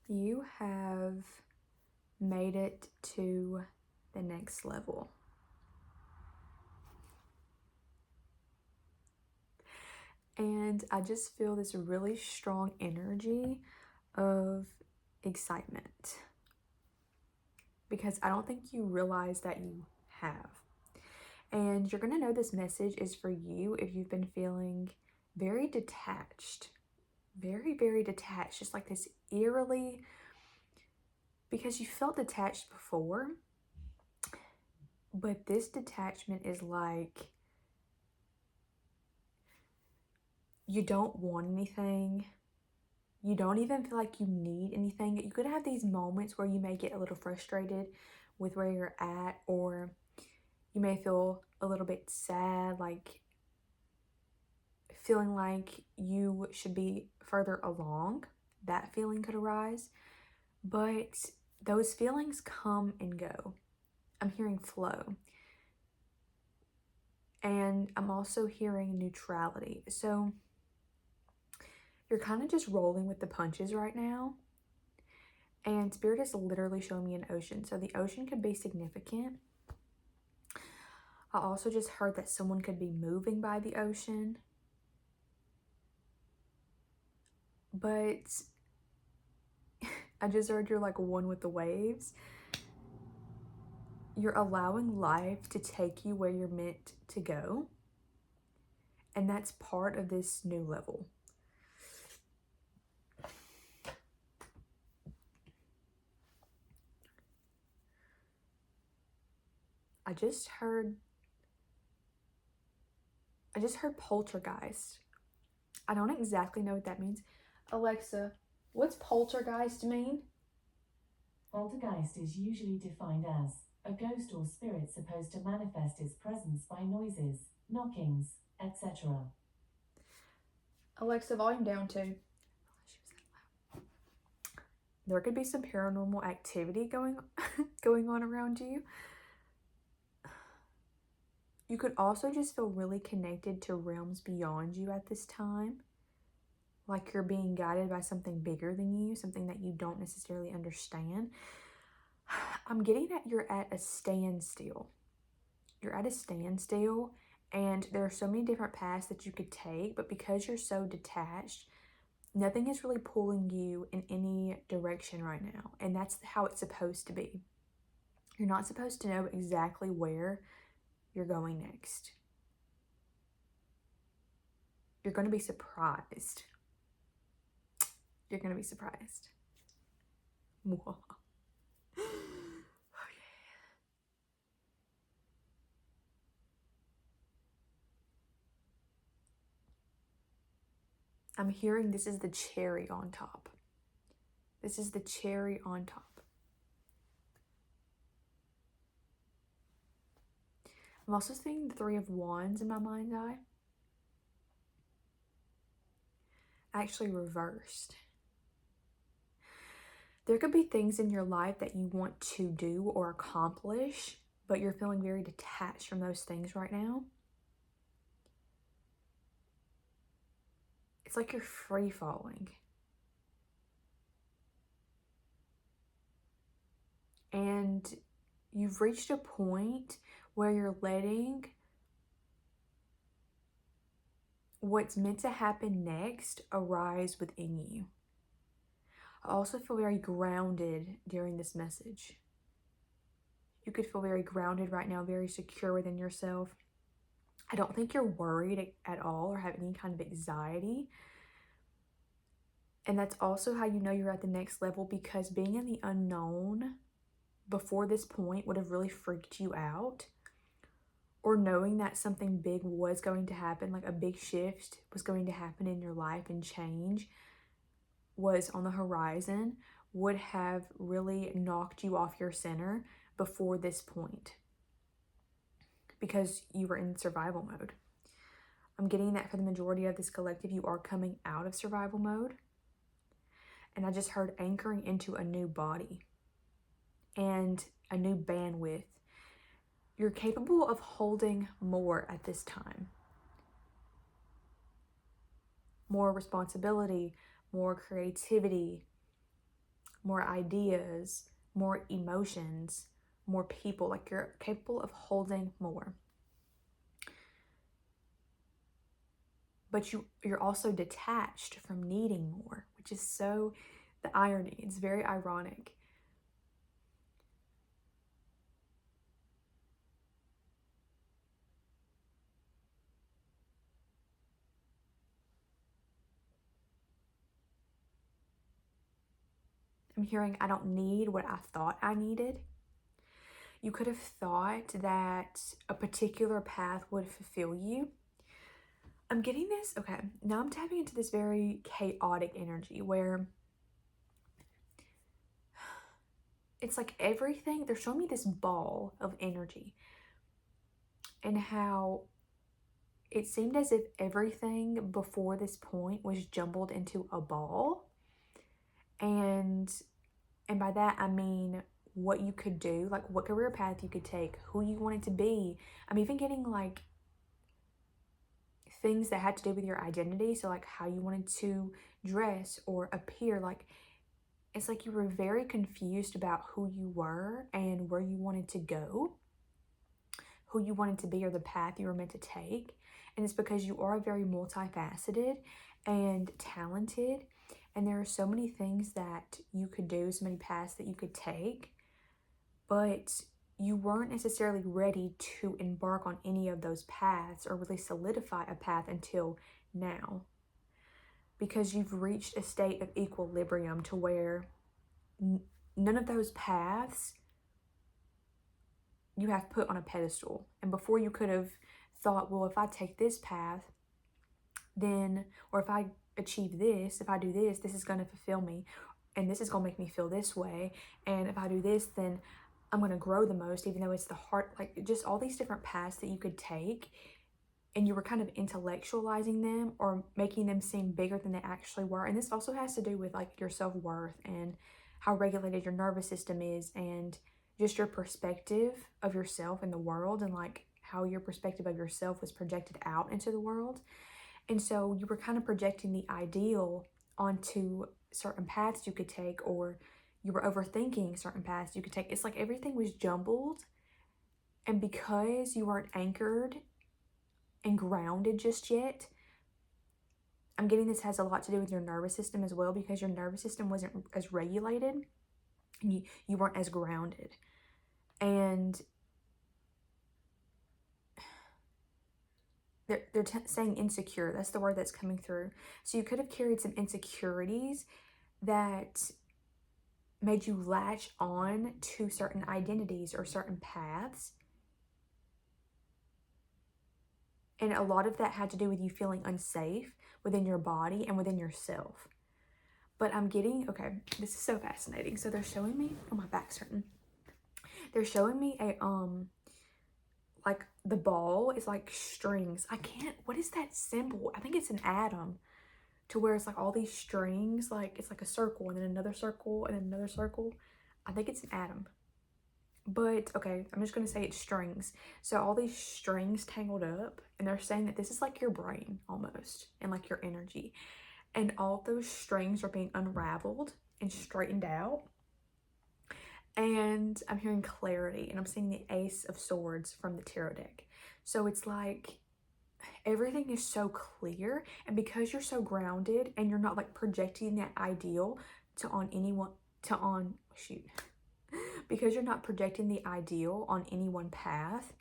You have made it to the next level. And I just feel this really strong energy of excitement because I don't think you realize that you have. And you're going to know this message is for you if you've been feeling very detached, very detached, just like this eerily, because you felt detached before, but this detachment is like you don't want anything. You don't even feel like you need anything. You could have these moments where you may get a little frustrated with where you're at, or you may feel a little bit sad, like feeling like you should be further along. That feeling could arise, but those feelings come and go. I'm hearing flow, and I'm also hearing neutrality. So you're kind of just rolling with the punches right now. And Spirit is literally showing me an ocean. So the ocean could be significant. I also just heard that someone could be moving by the ocean. But I just heard you're like one with the waves. You're allowing life to take you where you're meant to go. And that's part of this new level. I just heard poltergeist. I don't exactly know what that means. Alexa, what's poltergeist mean? Poltergeist is usually defined as a ghost or spirit supposed to manifest its presence by noises, knockings, etc. Alexa, volume down too. There could be some paranormal activity going on around you. You could also just feel really connected to realms beyond you at this time. Like you're being guided by something bigger than you, something that you don't necessarily understand. I'm getting that you're at a standstill. You're at a standstill, and there are so many different paths that you could take, but because you're so detached, nothing is really pulling you in any direction right now. And that's how it's supposed to be. You're not supposed to know exactly where you're going next. You're going to be surprised. You're going to be surprised. I'm hearing this is the cherry on top. This is the cherry on top. I'm also seeing the Three of Wands in my mind's eye. Actually reversed. There could be things in your life that you want to do or accomplish, but you're feeling very detached from those things right now. It's like you're free falling. And you've reached a point where you're letting what's meant to happen next arise within you. I also feel very grounded during this message. You could feel very grounded right now, very secure within yourself. I don't think you're worried at all or have any kind of anxiety. And that's also how you know you're at the next level, because being in the unknown before this point would have really freaked you out. Or knowing that something big was going to happen, like a big shift was going to happen in your life and change was on the horizon, would have really knocked you off your center before this point because you were in survival mode. I'm getting that for the majority of this collective, you are coming out of survival mode. And I just heard anchoring into a new body and a new bandwidth. You're capable of holding more at this time. More responsibility, more creativity, more ideas, more emotions, more people. Like you're capable of holding more. But you're also detached from needing more, which is so the irony. It's very ironic. I'm hearing I don't need what I thought I needed. You could have thought that a particular path would fulfill you. I'm getting this, okay, now I'm tapping into this very chaotic energy where it's like everything, they're showing me this ball of energy and how it seemed as if everything before this point was jumbled into a ball. And by that I mean what you could do, like what career path you could take, who you wanted to be. I'm even getting like things that had to do with your identity. So like how you wanted to dress or appear. Like it's like you were very confused about who you were and where you wanted to go, who you wanted to be, or the path you were meant to take. And it's because you are very multifaceted and talented. And there are so many things that you could do, so many paths that you could take. But you weren't necessarily ready to embark on any of those paths or really solidify a path until now. Because you've reached a state of equilibrium to where none of those paths you have put on a pedestal. And before you could have thought, well, if I take this path, then, or if I achieve this, if I do this, this is going to fulfill me. And this is going to make me feel this way. And if I do this, then I'm going to grow the most, even though it's the heart, like just all these different paths that you could take. And you were kind of intellectualizing them or making them seem bigger than they actually were. And this also has to do with like your self-worth and how regulated your nervous system is and just your perspective of yourself in the world and like how your perspective of yourself was projected out into the world. And so you were kind of projecting the ideal onto certain paths you could take, or you were overthinking certain paths you could take. It's like everything was jumbled. And because you weren't anchored and grounded just yet, I'm getting this has a lot to do with your nervous system as well, because your nervous system wasn't as regulated and you weren't as grounded. And they're saying insecure. That's the word that's coming through. So you could have carried some insecurities that made you latch on to certain identities or certain paths. And a lot of that had to do with you feeling unsafe within your body and within yourself. But I'm getting, okay, this is so fascinating. So they're showing me, oh, my back's hurting. They're showing me a, like the ball is like strings. I can't, what is that symbol? I think it's an atom, to where it's like all these strings, like it's like a circle and then another circle and then another circle. I think it's an atom. But okay, I'm just gonna say it's strings. So all these strings tangled up, and they're saying that this is like your brain almost, and like your energy. And all those strings are being unraveled and straightened out. And I'm hearing clarity, and I'm seeing the Ace of Swords from the tarot deck. So it's like everything is so clear, and because you're so grounded and you're not like projecting that ideal to on anyone, to on, shoot, because you're not projecting the ideal on any one path,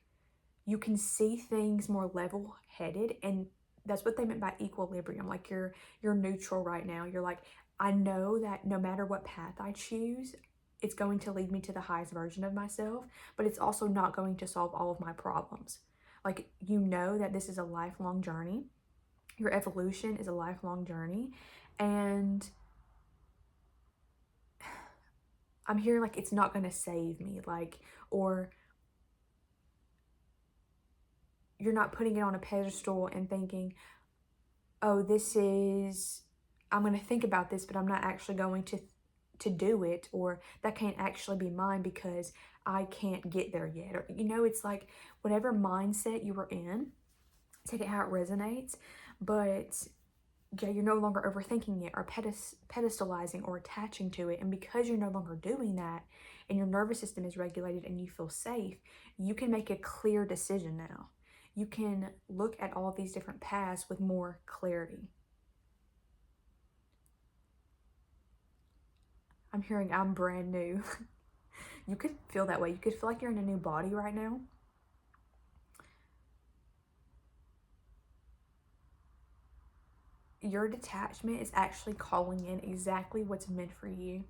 you can see things more level-headed. And that's what they meant by equilibrium. Like you're neutral right now. You're like, I know that no matter what path I choose, it's going to lead me to the highest version of myself, but it's also not going to solve all of my problems. Like, you know that this is a lifelong journey. Your evolution is a lifelong journey. And I'm hearing like it's not going to save me, like, or you're not putting it on a pedestal and thinking, oh, this is, I'm going to think about this, but I'm not actually going to do it, or that can't actually be mine because I can't get there yet. Or, you know, it's like whatever mindset you were in, take it how it resonates, but yeah, you're no longer overthinking it or pedestalizing or attaching to it. And because you're no longer doing that and your nervous system is regulated and you feel safe, you can make a clear decision now. You can look at all of these different paths with more clarity. I'm hearing I'm brand new. You could feel that way. You could feel like you're in a new body right now. Your detachment is actually calling in exactly what's meant for you.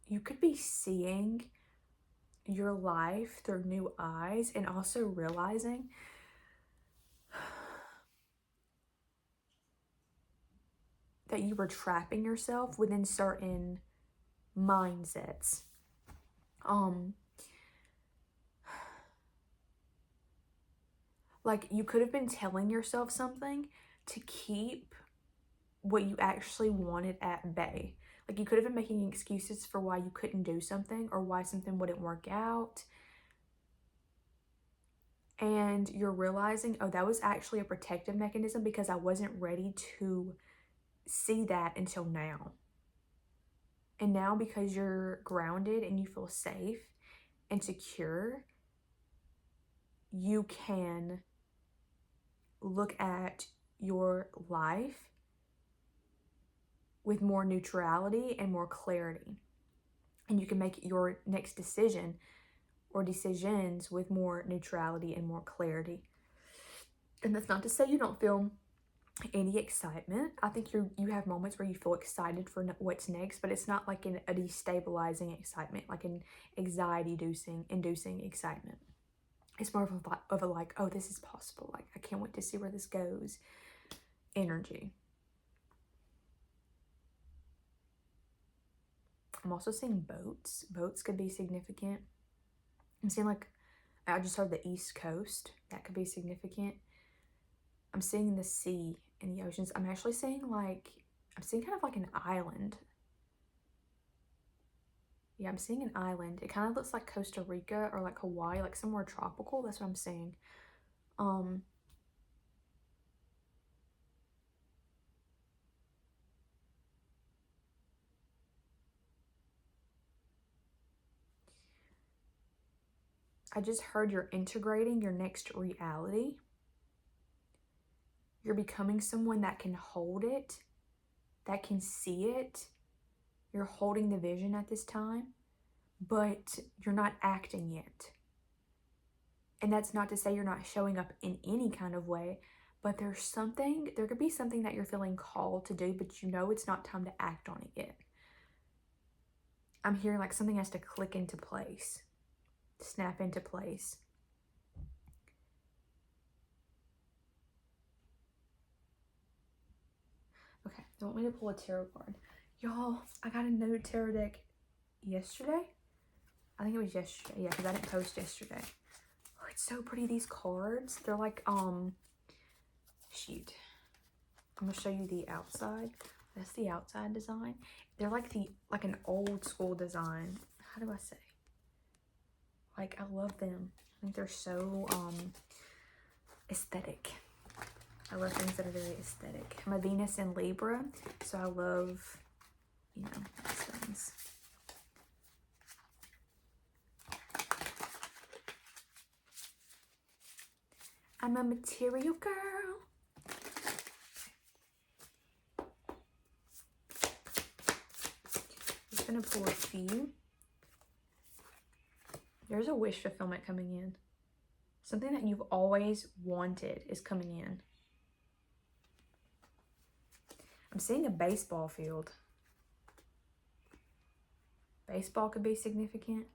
You could be seeing your life through new eyes and also realizing that you were trapping yourself within certain mindsets. Like you could have been telling yourself something to keep what you actually wanted at bay. Like you could have been making excuses for why you couldn't do something or why something wouldn't work out. And you're realizing, oh, that was actually a protective mechanism because I wasn't ready to see that until now. And now because you're grounded and you feel safe and secure, you can look at your life with more neutrality and more clarity. And you can make your next decision or decisions with more neutrality and more clarity. And that's not to say you don't feel any excitement. I think you have moments where you feel excited for what's next, but it's not like a destabilizing excitement, like an anxiety inducing excitement. It's more of a like, oh, this is possible. Like, I can't wait to see where this goes energy. I'm also seeing boats. Boats could be significant. I'm seeing like, I just heard the East Coast. That could be significant. I'm seeing the sea and the oceans. I'm actually seeing like, I'm seeing kind of like an island. Yeah, I'm seeing an island. It kind of looks like Costa Rica or like Hawaii, like somewhere tropical. That's what I'm seeing. I just heard you're integrating your next reality. You're becoming someone that can hold it, that can see it. You're holding the vision at this time, but you're not acting yet. And that's not to say you're not showing up in any kind of way, but there could be something that you're feeling called to do, but you know it's not time to act on it yet. I'm hearing like something has to click into place, snap into place. Okay, don't want me to pull a tarot card. Y'all, I got a new tarot deck yesterday. I think it was yesterday. Yeah, because I didn't post yesterday. Oh, it's so pretty, these cards. They're like, shoot. I'm gonna show you the outside. That's the outside design. They're like an old school design. How do I say? Like, I love them. I think they're so aesthetic. I love things that are very aesthetic. I'm a Venus in Libra, so I love, you know, these things. I'm a material girl. I'm just gonna pull a few. There's a wish fulfillment coming in. Something that you've always wanted is coming in. I'm seeing a baseball field. Baseball could be significant.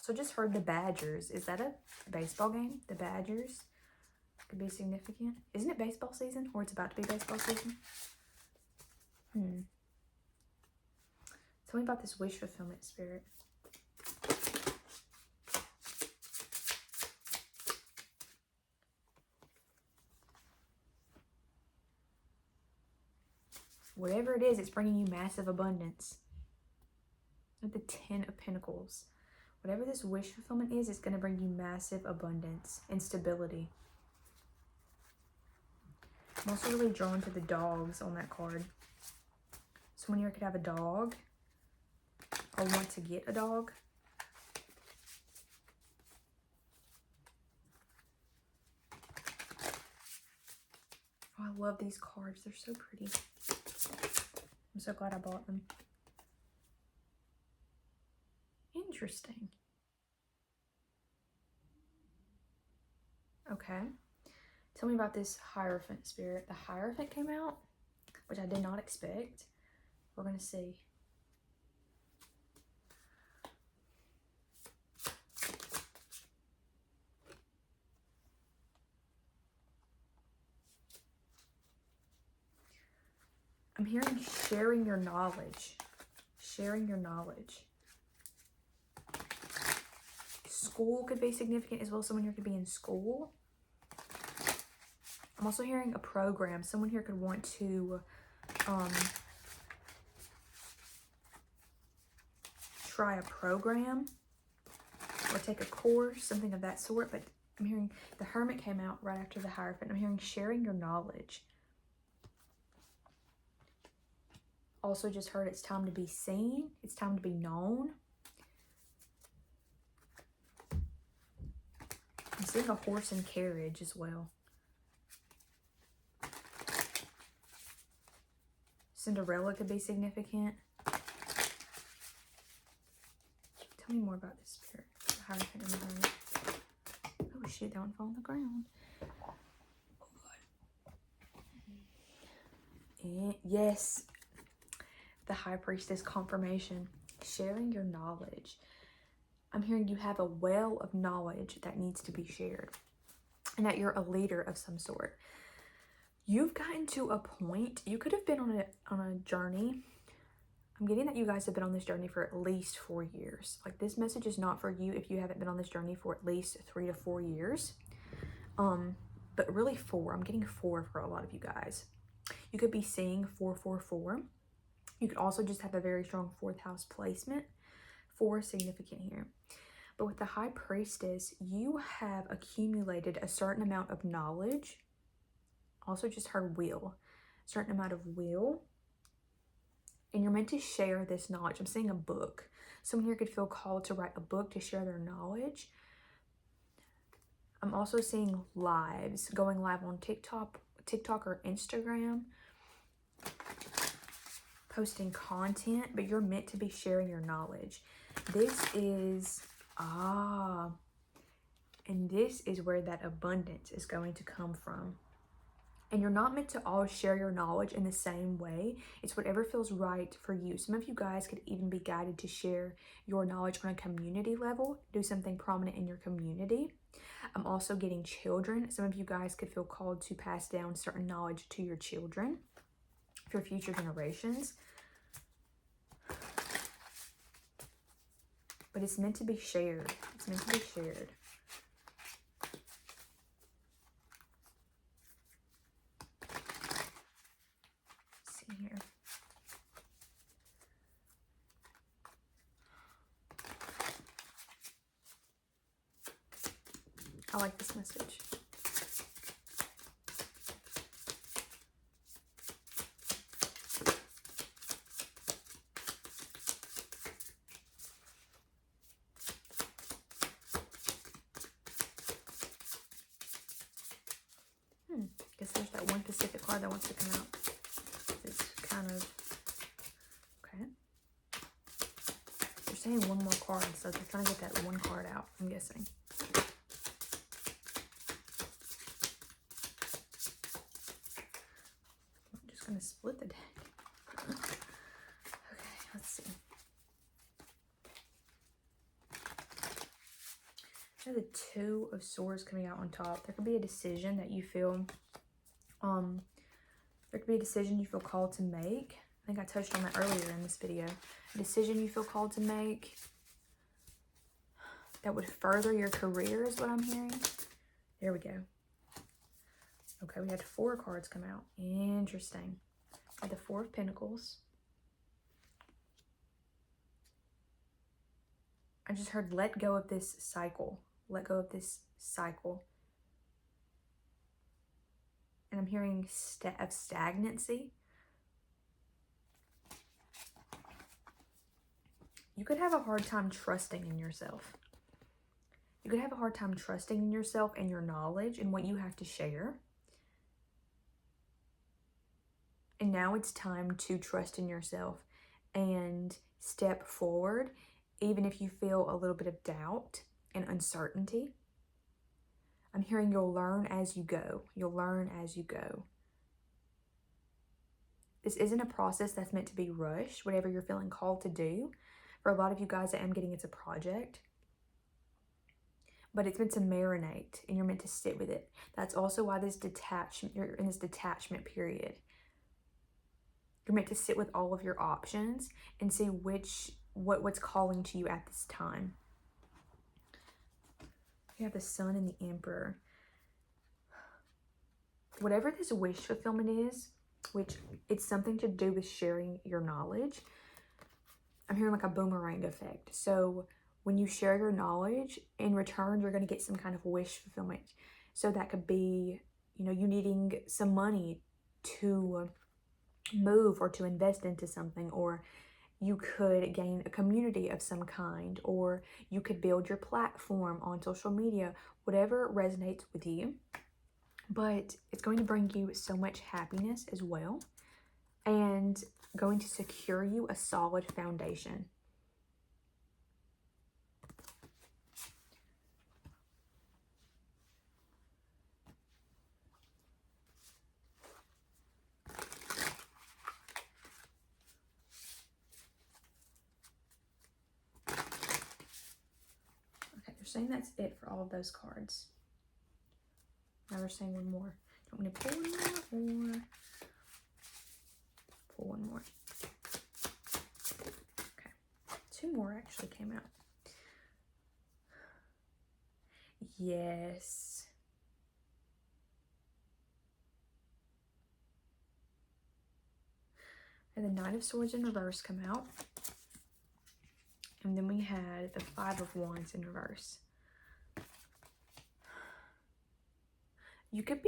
So just heard the Badgers. Is that a baseball game? The Badgers could be significant. Isn't it baseball season? Or it's about to be baseball season? Tell me about this wish fulfillment, Spirit. Whatever it is, it's bringing you massive abundance. With the 10 of Pentacles. Whatever this wish fulfillment is, it's going to bring you massive abundance and stability. I'm also really drawn to the dogs on that card. Someone here could have a dog or want to get a dog. Oh, I love these cards. They're so pretty. I'm so glad I bought them. Interesting. Okay. Tell me about this Hierophant spirit. The Hierophant came out, which I did not expect. We're going to see. I'm hearing sharing your knowledge. Sharing your knowledge. School could be significant as well. Someone here could be in school. I'm also hearing a program. Someone here could want to try a program or take a course, something of that sort. But I'm hearing the Hermit came out right after the Hierophant. I'm hearing sharing your knowledge. Also just heard it's time to be seen. It's time to be known. I'm seeing a horse and carriage as well. Cinderella could be significant. Tell me more about this spirit. The Hierophant and the Hermit. Oh shit, that one fell on the ground. And yes, the High Priestess confirmation. Sharing your knowledge. I'm hearing you have a well of knowledge that needs to be shared. And that you're a leader of some sort. You've gotten to a point, you could have been on a journey. I'm getting that you guys have been on this journey for at least 4 years. Like, this message is not for you if you haven't been on this journey for at least 3 to 4 years. But really 4. I'm getting 4 for a lot of you guys. You could be seeing 444. You could also just have a very strong 4th house placement. 4 is significant here. But with the High Priestess, you have accumulated a certain amount of knowledge. Also just heard will. A certain amount of will. And you're meant to share this knowledge. I'm seeing a book. Someone here could feel called to write a book to share their knowledge. I'm also seeing lives. Going live on TikTok or Instagram. Posting content. But you're meant to be sharing your knowledge. This is... and this is where that abundance is going to come from. And you're not meant to all share your knowledge in the same way. It's whatever feels right for you. Some of you guys could even be guided to share your knowledge on a community level. Do something prominent in your community. I'm also getting children. Some of you guys could feel called to pass down certain knowledge to your children for future generations. But it's meant to be shared. It's meant to be shared. Here. I like this message. Guess there's that one Pacific card that wants to come out. It's kind of... Okay. They're saying one more card, so they're trying to get that one card out, I'm guessing. I'm just going to split the deck. Okay, let's see. There's the 2 of Swords coming out on top. There could be a decision that you feel... there could be a decision you feel called to make. I think I touched on that earlier in this video. A decision you feel called to make that would further your career is what I'm hearing. There we go. Okay, we had 4 cards come out. Interesting. had the Four of Pentacles. I just heard let go of this cycle. Let go of this cycle. And I'm hearing of stagnancy. You could have a hard time trusting in yourself. You could have a hard time trusting in yourself and your knowledge and what you have to share. And now it's time to trust in yourself and step forward, even if you feel a little bit of doubt and uncertainty. I'm hearing you'll learn as you go. You'll learn as you go. This isn't a process that's meant to be rushed, whatever you're feeling called to do. For a lot of you guys, I am getting it's a project. But it's meant to marinate and you're meant to sit with it. That's also why you're in this detachment period. You're meant to sit with all of your options and see what's calling to you at this time. You have the Sun and the Emperor. Whatever this wish fulfillment is, which it's something to do with sharing your knowledge, I'm hearing like a boomerang effect. So when you share your knowledge, in return, you're going to get some kind of wish fulfillment. So that could be, you needing some money to move or to invest into something, or you could gain a community of some kind, or you could build your platform on social media, whatever resonates with you. But it's going to bring you so much happiness as well, and going to secure you a solid foundation. Okay, they're saying that's it for all of those cards. Now they're saying one more. Do you want me to pull one more or pull one more? Okay, two more actually came out. Yes. And the Knight of Swords in reverse come out. And then we had the Five of Wands in reverse. You could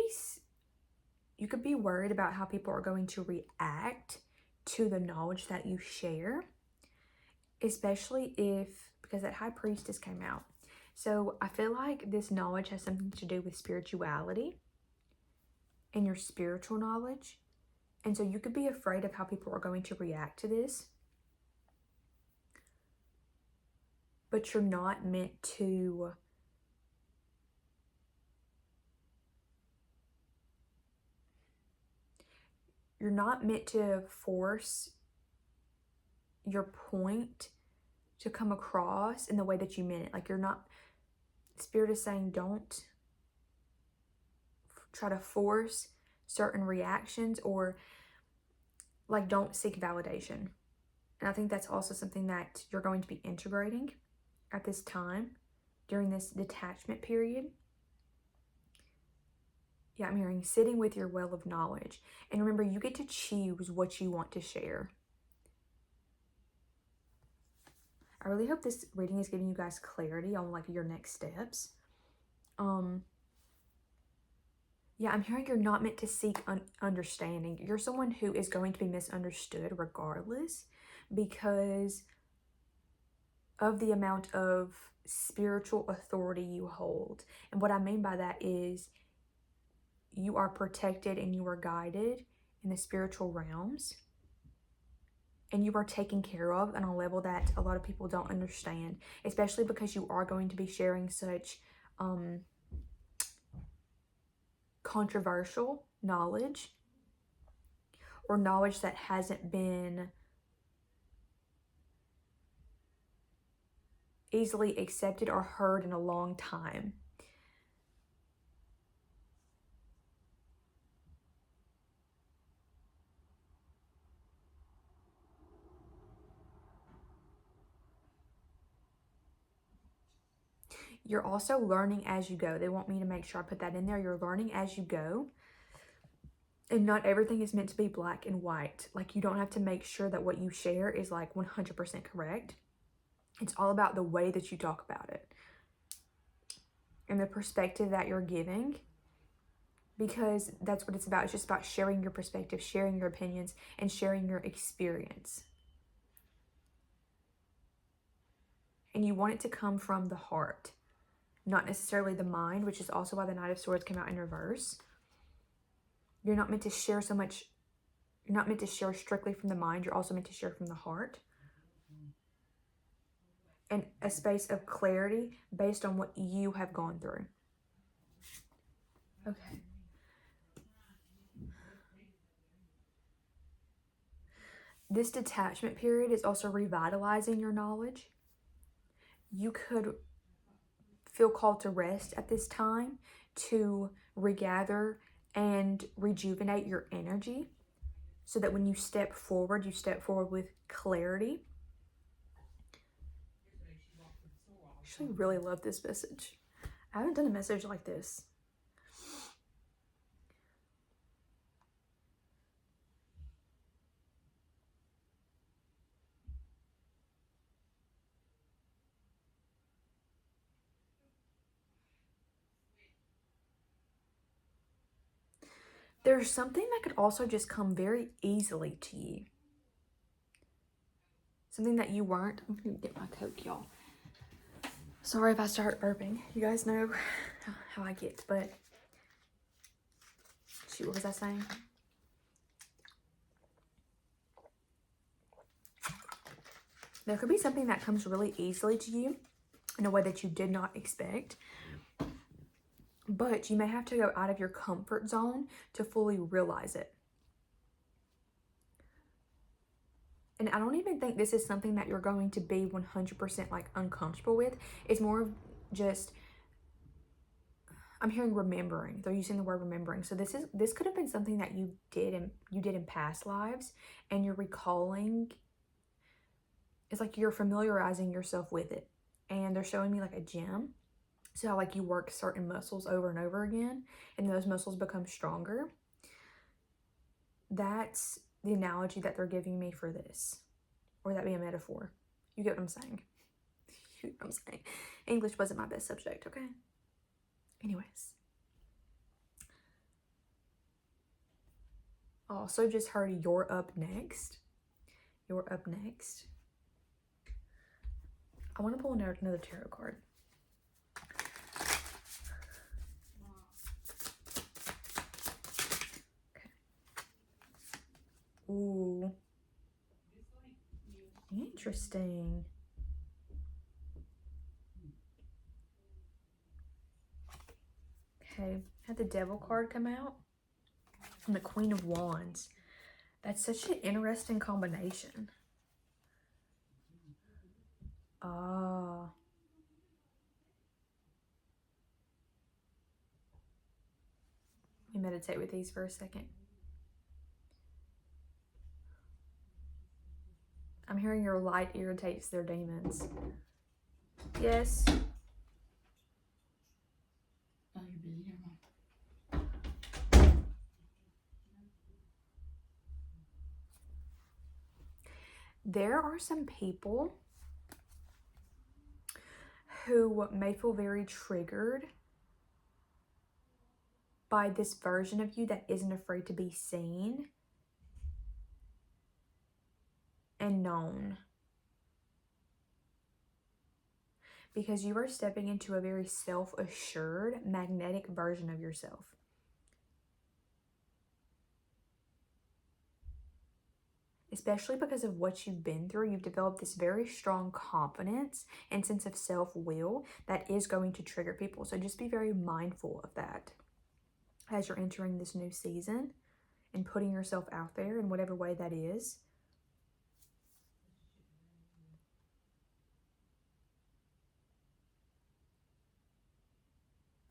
be worried about how people are going to react to the knowledge that you share, especially because that High Priestess came out. So I feel like this knowledge has something to do with spirituality and your spiritual knowledge. And so you could be afraid of how people are going to react to this. But you're not meant to force your point to come across in the way that you meant it. Like, you're not, Spirit is saying don't try to force certain reactions, or like don't seek validation. And I think that's also something that you're going to be integrating at this time during this detachment period. Yeah, I'm hearing sitting with your well of knowledge. And remember, you get to choose what you want to share. I really hope this reading is giving you guys clarity on like your next steps. Yeah, I'm hearing you're not meant to seek understanding. You're someone who is going to be misunderstood regardless, because of the amount of spiritual authority you hold. And what I mean by that is you are protected and you are guided in the spiritual realms. And you are taken care of on a level that a lot of people don't understand, especially because you are going to be sharing such controversial knowledge, or knowledge that hasn't been easily accepted or heard in a long time. You're also learning as you go. They want me to make sure I put that in there. You're learning as you go. And not everything is meant to be black and white. Like, you don't have to make sure that what you share is like 100% correct. It's all about the way that you talk about it and the perspective that you're giving, because that's what it's about. It's just about sharing your perspective, sharing your opinions, and sharing your experience. And you want it to come from the heart, not necessarily the mind, which is also why the Knight of Swords came out in reverse. You're not meant to share so much. You're not meant to share strictly from the mind. You're also meant to share from the heart. And a space of clarity based on what you have gone through. Okay. This detachment period is also revitalizing your knowledge. You could feel called to rest at this time to regather and rejuvenate your energy so that when you step forward with clarity. I actually really love this message. I haven't done a message like this. There's something that could also just come very easily to you. Something that you weren't. I'm gonna get my Coke, y'all. Sorry if I start burping. You guys know how I get, but shoot, what was I saying? There could be something that comes really easily to you in a way that you did not expect. But you may have to go out of your comfort zone to fully realize it. And I don't even think this is something that you're going to be 100% like uncomfortable with. It's more of just, I'm hearing remembering. They're using the word remembering. So this could have been something that you did in past lives, and you're recalling. It's like you're familiarizing yourself with it. And they're showing me like a gym. So how like you work certain muscles over and over again, and those muscles become stronger. That's the analogy that they're giving me for this. Or that be a metaphor. You get what I'm saying? You get what I'm saying? English wasn't my best subject, okay? Anyways. Also just heard you're up next. You're up next. I want to pull another tarot card. Okay. Ooh. Interesting. Okay. Had the Devil card come out. And the Queen of Wands. That's such an interesting combination. Ah. Let me meditate with these for a second. I'm hearing your light irritates their demons. Yes. Oh, you're busy, never mind. There are some people who may feel very triggered by this version of you that isn't afraid to be seen and known. Because you are stepping into a very self-assured, magnetic version of yourself. Especially because of what you've been through, you've developed this very strong confidence and sense of self-will that is going to trigger people. So just be very mindful of that as you're entering this new season and putting yourself out there in whatever way that is.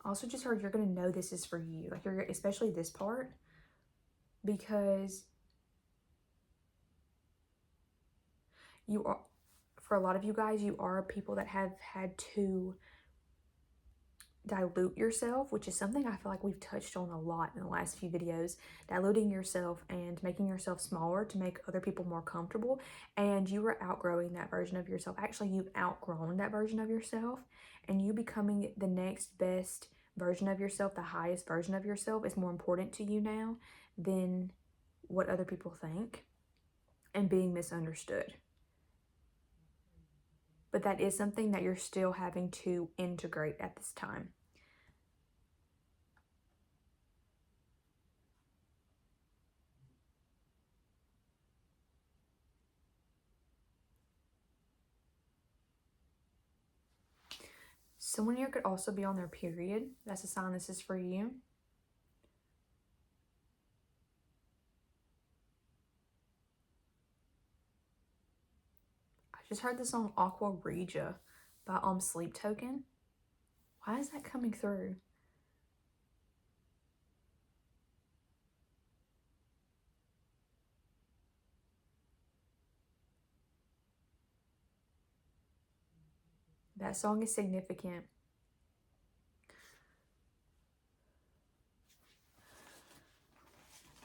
Also just heard you're going to know this is for you. Like you're, especially this part, because you are, for a lot of you guys, you are people that have had to dilute yourself, which is something I feel like we've touched on a lot in the last few videos, diluting yourself and making yourself smaller to make other people more comfortable. And you are outgrowing that version of yourself. Actually, you've outgrown that version of yourself, and you becoming the next best version of yourself, the highest version of yourself, is more important to you now than what other people think and being misunderstood. But that is something that you're still having to integrate at this time. Someone here could also be on their period. That's a sign this is for you. I just heard the song Aqua Regia by Sleep Token. Why is that coming through? That song is significant.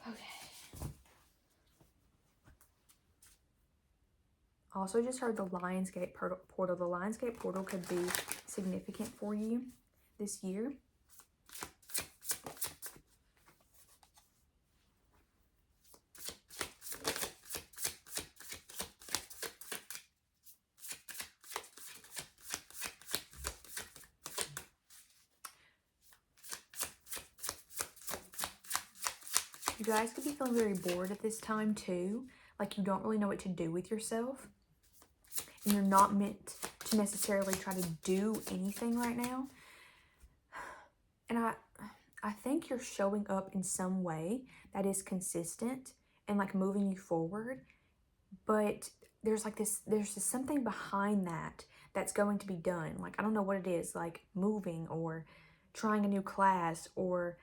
Okay. Also just heard the Lionsgate portal. The Lionsgate portal could be significant for you this year. You guys could be feeling very bored at this time too. Like you don't really know what to do with yourself. And you're not meant to necessarily try to do anything right now. And I think you're showing up in some way that is consistent and like moving you forward. But there's just something behind that that's going to be done. Like, I don't know what it is, like moving or trying a new class or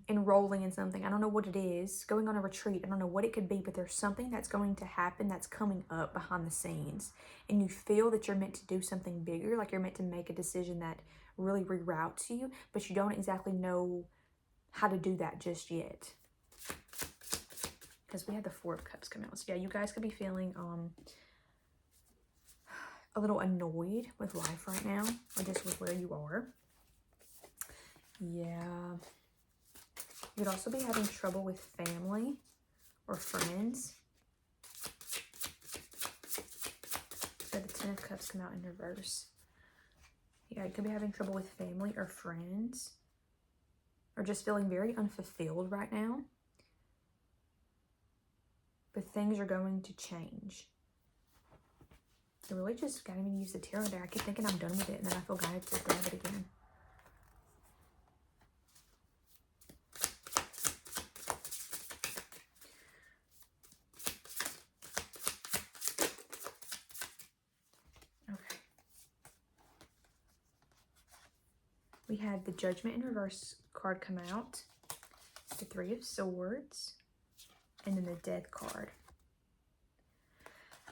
enrolling in something. I don't know what it is. Going on a retreat. I don't know what it could be, but there's something that's going to happen that's coming up behind the scenes. And you feel that you're meant to do something bigger, like you're meant to make a decision that really reroutes you, but you don't exactly know how to do that just yet. Because we had the Four of Cups come out. So yeah, you guys could be feeling a little annoyed with life right now, or just with where you are. Yeah. You could also be having trouble with family or friends. So the Ten of Cups come out in reverse. Yeah, you could be having trouble with family or friends, or just feeling very unfulfilled right now. But things are going to change. I really just got to use the tarot deck. I keep thinking I'm done with it, and then I feel guided to grab it again. Okay. We had the Judgment in reverse card come out, the Three of Swords, and then the Death card.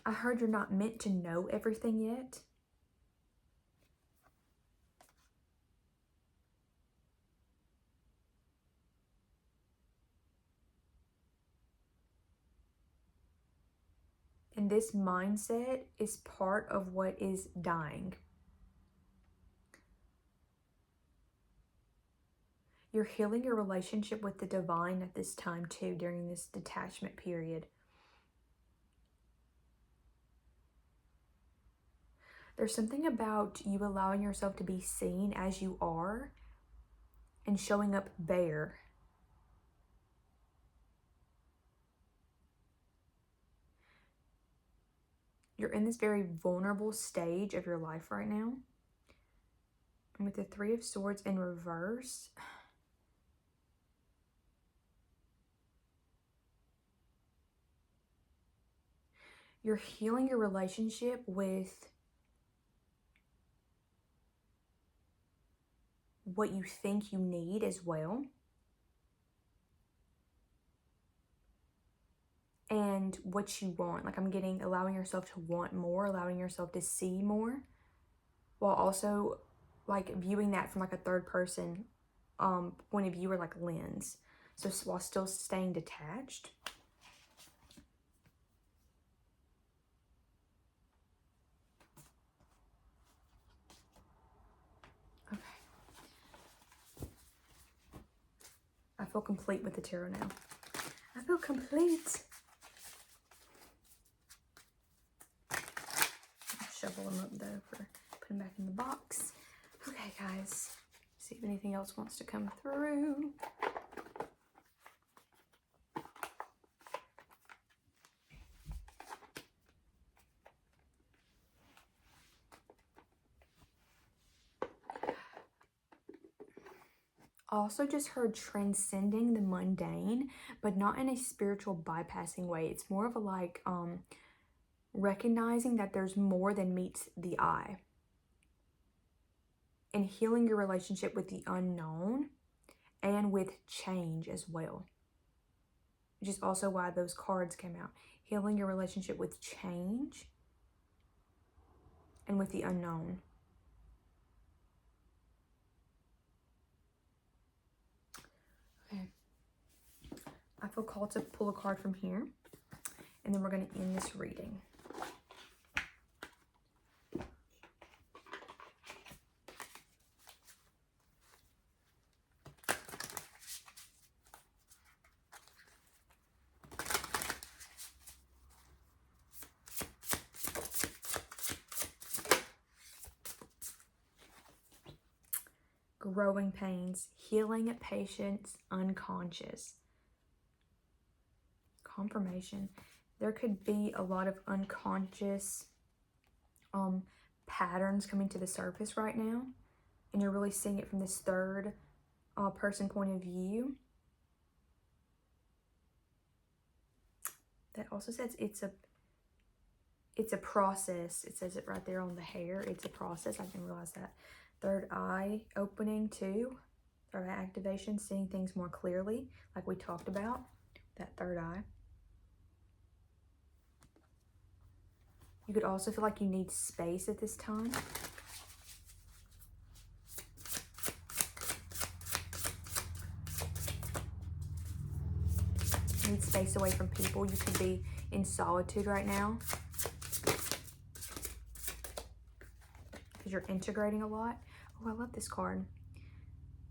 I heard you're not meant to know everything yet. And this mindset is part of what is dying. You're healing your relationship with the divine at this time too, during this detachment period. There's something about you allowing yourself to be seen as you are and showing up bare. You're in this very vulnerable stage of your life right now. And with the Three of Swords in reverse, you're healing your relationship with what you think you need as well. And what you want. Like I'm getting allowing yourself to want more, allowing yourself to see more, while also like viewing that from like a third person point of view, or like lens. So while still staying detached. Okay. I feel complete with the tarot now. I feel complete. I'll shovel them up though for putting back in the box. Okay, guys. See if anything else wants to come through. Also just heard transcending the mundane, but not in a spiritual bypassing way. It's more of a like recognizing that there's more than meets the eye, and healing your relationship with the unknown and with change as well, which is also why those cards came out. Healing your relationship with change and with the unknown. Okay. I feel called to pull a card from here, and then we're going to end this reading. Growing pains, healing patience, unconscious. Confirmation. There could be a lot of unconscious patterns coming to the surface right now, and you're really seeing it from this third person point of view. That also says it's a process. It says it right there on the hair. It's a process. I didn't realize that. Third eye opening too. Third eye activation, seeing things more clearly, like we talked about. That third eye. You could also feel like you need space at this time. You need space away from people. You could be in solitude right now because you're integrating a lot. Oh, I love this card.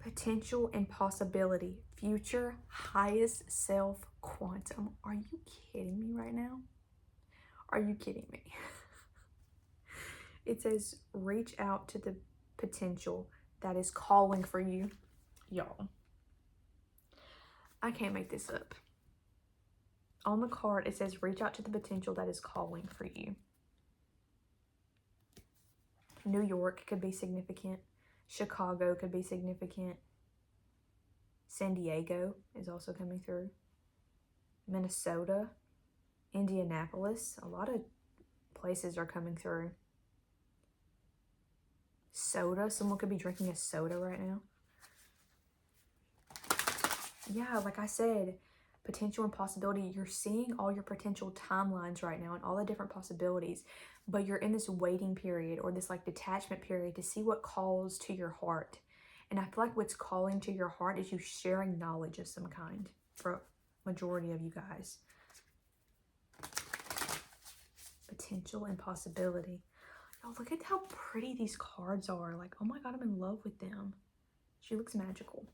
Potential and possibility. Future highest self quantum. Are you kidding me right now? Are you kidding me? It says reach out to the potential that is calling for you. Y'all, I can't make this up. On the card, it says reach out to the potential that is calling for you. New York could be significant. Chicago could be significant. San Diego is also coming through. Minnesota, Indianapolis, a lot of places are coming through. Soda, someone could be drinking a soda right now. Yeah, like I said, potential and possibility. You're seeing all your potential timelines right now and all the different possibilities, but you're in this waiting period or this like detachment period to see what calls to your heart. And I feel like what's calling to your heart is you sharing knowledge of some kind for majority of you guys. Potential and possibility. Oh, look at how pretty these cards are. Like, oh my God, I'm in love with them. She looks magical.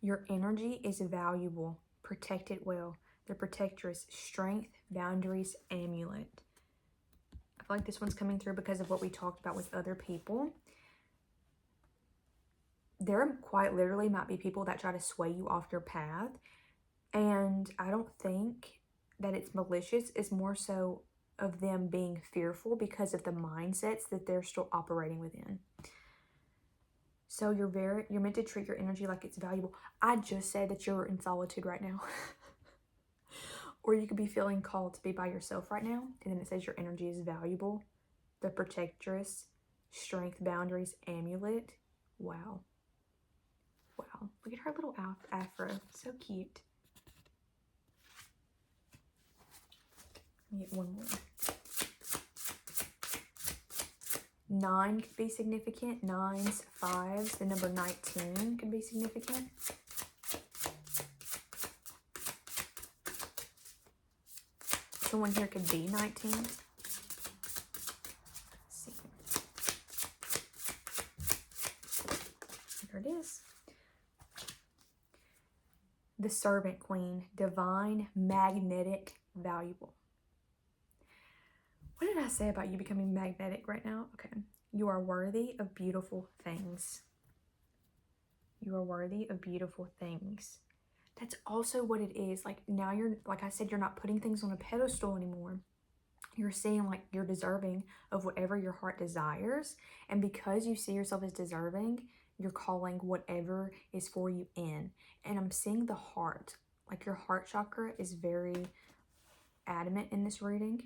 Your energy is valuable. Protect it well. The protectress, strength, boundaries, amulet. I feel like this one's coming through because of what we talked about with other people. There quite literally might be people that try to sway you off your path. And I don't think that it's malicious. It's more so of them being fearful because of the mindsets that they're still operating within. So you're meant to treat your energy like it's valuable. I just said that you're in solitude right now. Or you could be feeling called to be by yourself right now. And then it says your energy is valuable. The protectress, strength, boundaries, amulet. Wow. Wow. Look at her little afro. So cute. Get one more. 9 could be significant. 9s, 5s. The number 19 could be significant. Someone here could be 19. Let's see. There it is. The Servant Queen. Divine, magnetic, valuable. What did I say about you becoming magnetic right now? Okay. You are worthy of beautiful things. You are worthy of beautiful things. That's also what it is. Like now you're, like I said, you're not putting things on a pedestal anymore. You're seeing like you're deserving of whatever your heart desires. And because you see yourself as deserving, you're calling whatever is for you in. And I'm seeing the heart. Like your heart chakra is very adamant in this reading.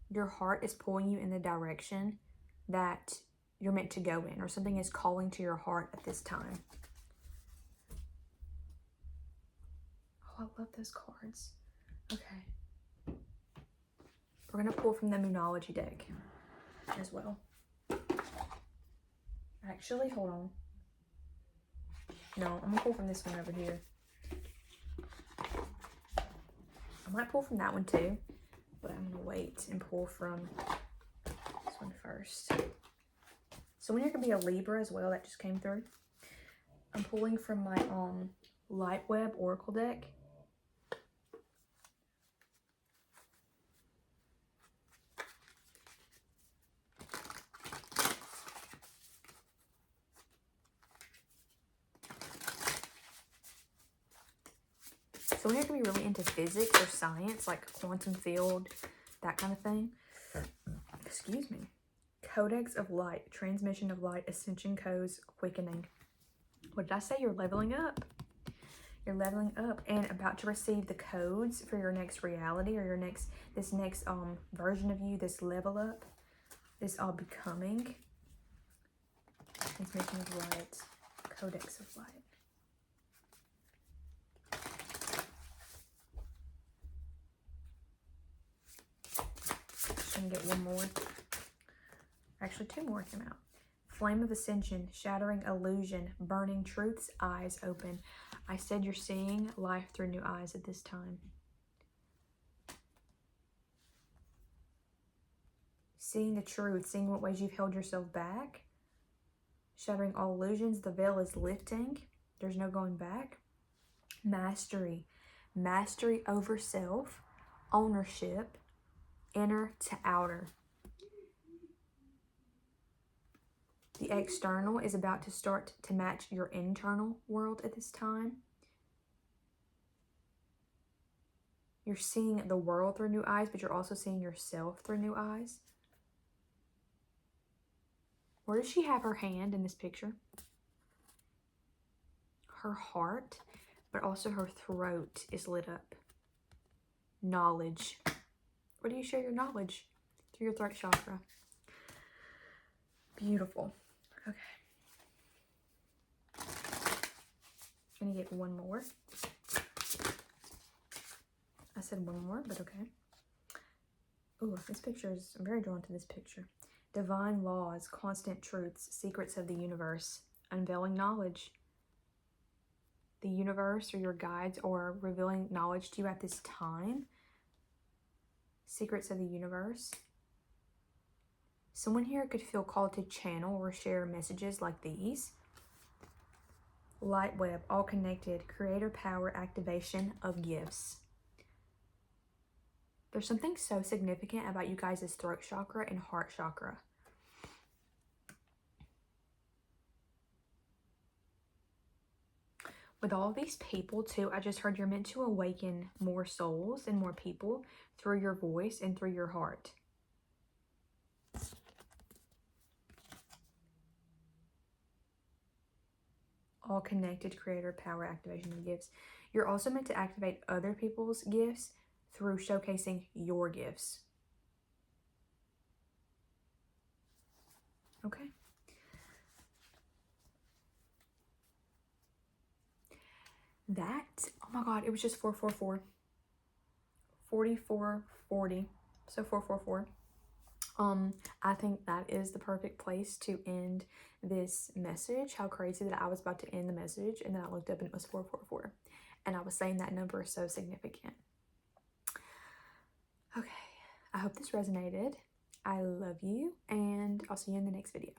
Your heart is pulling you in the direction that you're meant to go in, or something is calling to your heart at this time. Oh, I love those cards. Okay. We're going to pull from the Moonology deck as well. Actually, hold on. No, I'm going to pull from this one over here. I might pull from that one too, but I'm going to wait and pull from this one first. Someone here could be a Libra as well. That just came through. I'm pulling from my Lightweb Oracle deck. Someone here could be really into physics or science, like quantum field, that kind of thing. Excuse me. Codex of light, transmission of light, ascension codes, quickening. What did I say? You're leveling up. You're leveling up and about to receive the codes for your next reality, or your next, this next version of you, this level up, this becoming. Transmission of light, codex of light. Gonna get one more. Actually, 2 more came out. Flame of Ascension, shattering illusion, burning truth's eyes open. I said you're seeing life through new eyes at this time. Seeing the truth, seeing what ways you've held yourself back. Shattering all illusions, the veil is lifting. There's no going back. Mastery, mastery over self, ownership, inner to outer. The external is about to start to match your internal world at this time. You're seeing the world through new eyes, but you're also seeing yourself through new eyes. Where does she have her hand in this picture? Her heart, but also her throat is lit up. Knowledge. Where do you share your knowledge? Through your throat chakra. Beautiful. Okay. I'm gonna get one more. I said one more, but okay. Ooh, this picture is, I'm very drawn to this picture. Divine laws, constant truths, secrets of the universe, unveiling knowledge. The universe or your guides are revealing knowledge to you at this time. Secrets of the universe. Someone here could feel called to channel or share messages like these. Light web, all connected, creator power activation of gifts. There's something so significant about you guys' throat chakra and heart chakra. With all these people too, I just heard you're meant to awaken more souls and more people through your voice and through your heart. All connected, creator power activation of gifts. You're also meant to activate other people's gifts through showcasing your gifts. Okay. That, oh my God, it was just 444. 4440, so 444. I think that is the perfect place to end this message. How crazy that I was about to end the message and then I looked up and it was 444. And I was saying that number is so significant. Okay, I hope this resonated. I love you and I'll see you in the next video.